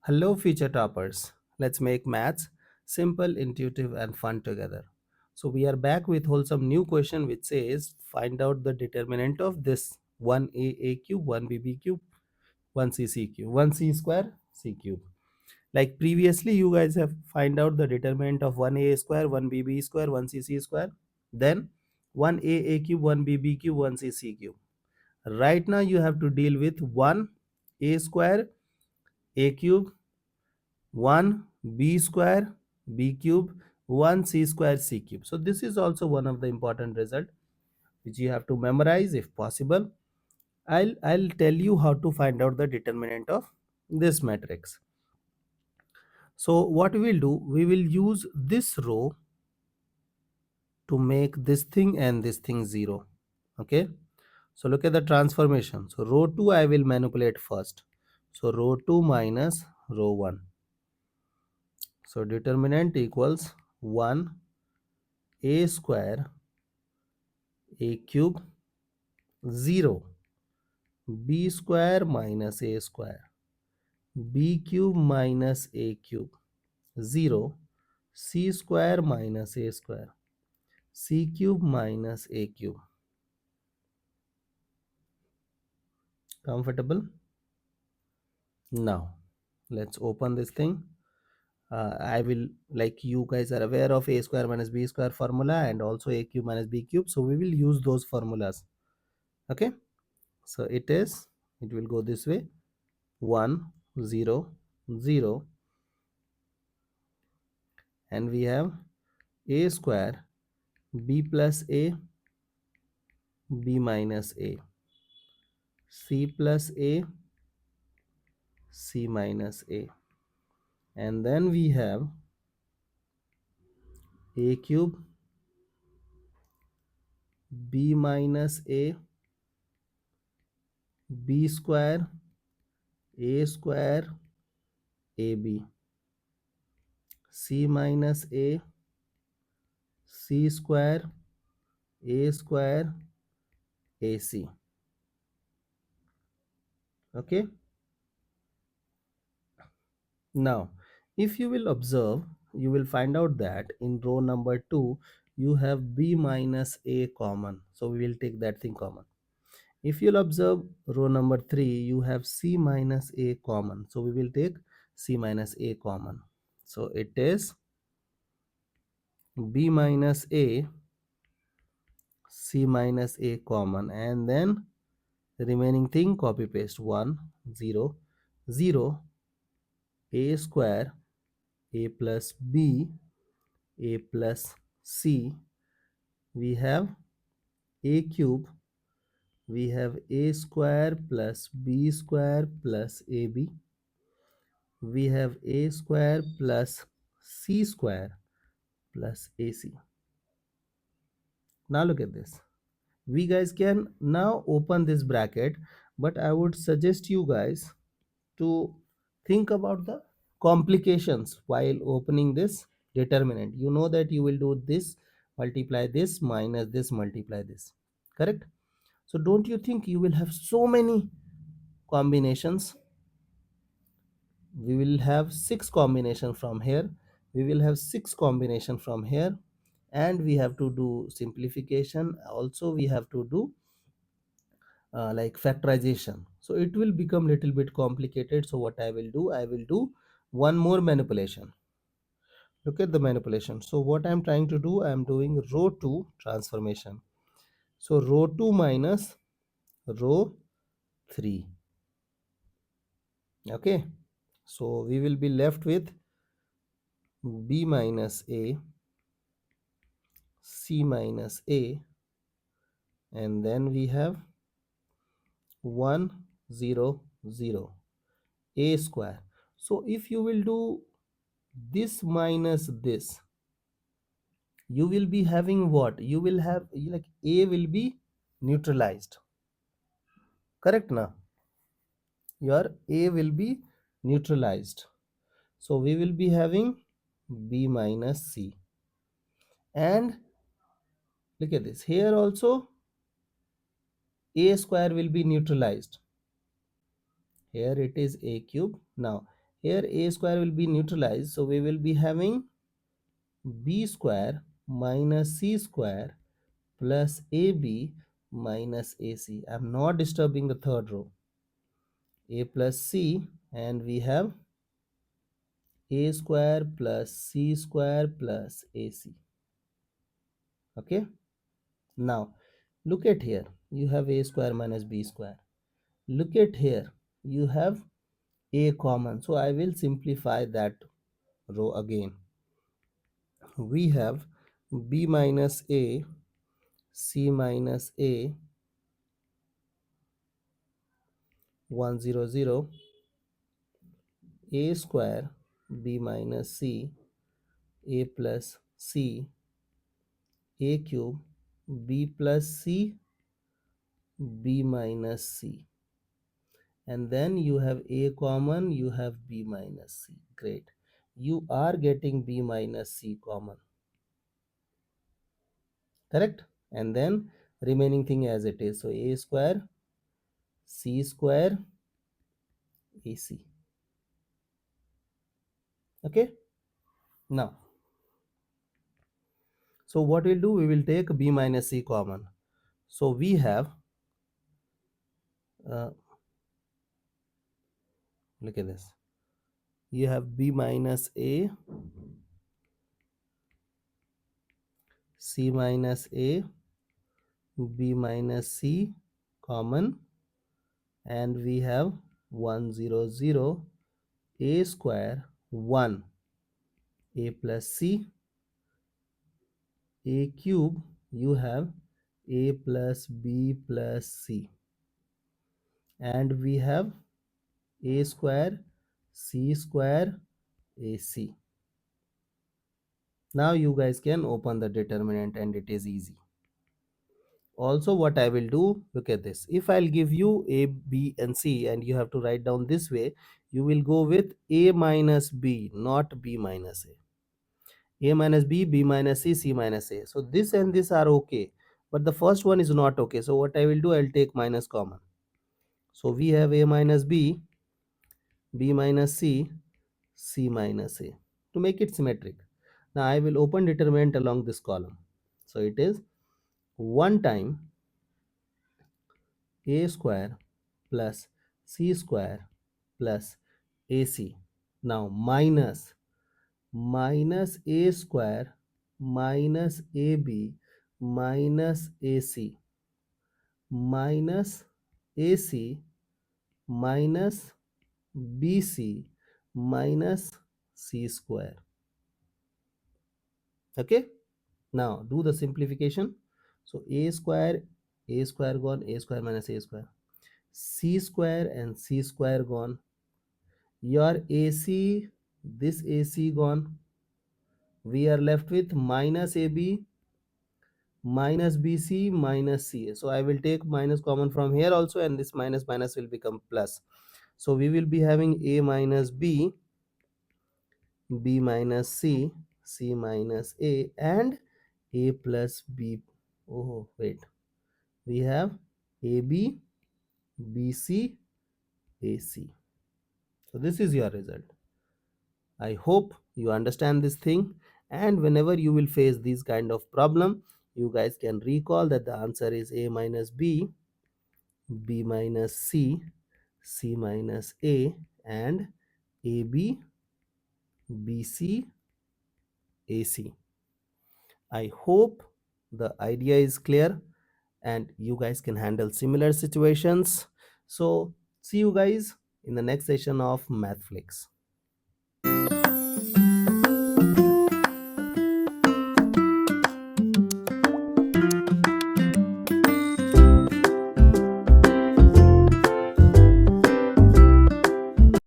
Hello, future toppers. Let's make maths simple, intuitive, and fun together. So, we are back with wholesome new question which says find out the determinant of this 1a cube, 1b cube, 1c cube, 1c square c cube. Like previously, you guys have find out the determinant of 1a square, 1b square, 1c square, then 1a cube, 1b cube, 1c cube. Right now, you have to deal with 1a square, a cube, 1 b square b cube, 1 c square c cube. So this is also one of the important result which you have to memorize if possible. I'll tell you how to find out the determinant of this matrix. So what we will do, we will use this row to make this thing and this thing 0. Okay, so look at the transformation. So row 2 I will manipulate first. So row 2 minus row 1. So determinant equals 1 a square a cube 0 b square minus a square b cube minus a cube 0 c square minus a square c cube minus a cube. Comfortable? Now let's open this thing. I will, like you guys are aware of a square minus b square formula and also a cube minus b cube, so we will use those formulas. Okay, so it will go this way: 1 0 0, and we have a square b plus a b minus a c plus a c minus a, and then we have a cube b minus a b square a square ab c minus a c square a square ac. Okay, now if you will observe, you will find out that in row number 2 you have b minus a common, so we will take that thing common. If you'll observe row number 3, you have c minus a common, so we will take c minus a common. So it is b minus a c minus a common, and then the remaining thing copy paste: 1 0 0 a square a plus b a plus c, we have a cube, we have a square plus b square plus ab, we have a square plus c square plus ac. Now look at this. We guys can now open this bracket, but I would suggest you guys to think about the complications while opening this determinant. You know that you will do this, multiply this, minus this, multiply this, correct? So don't you think you will have so many combinations? We will have 6 combination from here, we will have 6 combination from here, and we have to do simplification. Also we have to do like factorization, so it will become little bit complicated. So what I will do, I will do one more manipulation. Look at the manipulation. So what I'm trying to do, I'm doing row 2 transformation. So row 2 minus row 3. Okay, so we will be left with b minus a c minus a, and then we have 1 0 0 a square. So if you will do this minus this, you will be having what? You will have like a will be neutralized, correct? Now your a will be neutralized, so we will be having b minus c, and look at this, here also a square will be neutralized. Here it is a cube. Now Here a square will be neutralized, so we will be having b square minus c square plus ab minus ac. I am not disturbing the third row. A plus c, and we have a square plus c square plus ac. Okay, now look at here, you have a square minus b square. Look at here, you have a common, so I will simplify that row again. We have b minus a, c minus a, 100, a square, b minus c, a plus c, a cube, b plus c, b minus c, and then you have a common, you have b minus c. Great, you are getting b minus c common, correct? And then remaining thing as it is, so a square, c square, ac. Okay, now so what we'll do, we will take b minus c common. So we have uh, look at this, you have b minus a, c minus a, b minus c common, and we have 100, a square 1, a plus c, a cube, you have a plus b plus c, and we have a square, c square, ac. Now you guys can open the determinant and it is easy. Also what I will do, look at this, if I'll give you a, b and c and you have to write down this way, you will go with a minus b, not b minus a minus b, b minus c, c minus a. So this and this are okay, but the first one is not okay. So what I will do, I'll take minus common. So we have a minus b, b minus c, c minus a, to make it symmetric. Now I will open determinant along this column. So it is 1 time a square plus c square plus ac. Now minus a square minus ab minus ac minus ac minus bc minus c square. Okay, now do the simplification. So a square gone, a square minus a square, c square and c square gone, your ac, this ac gone, we are left with minus ab minus bc minus ca. So I will take minus common from here also, and this minus minus will become plus. So we will be having a minus b, b minus c, c minus a, and a plus b. Oh wait, we have ab, bc, ac. So this is your result. I hope you understand this thing, and whenever you will face this kind of problem, you guys can recall that the answer is a minus b, b minus c, c minus a, and ab, bc, ac. I hope the idea is clear and you guys can handle similar situations. So see you guys in the next session of Mathflix.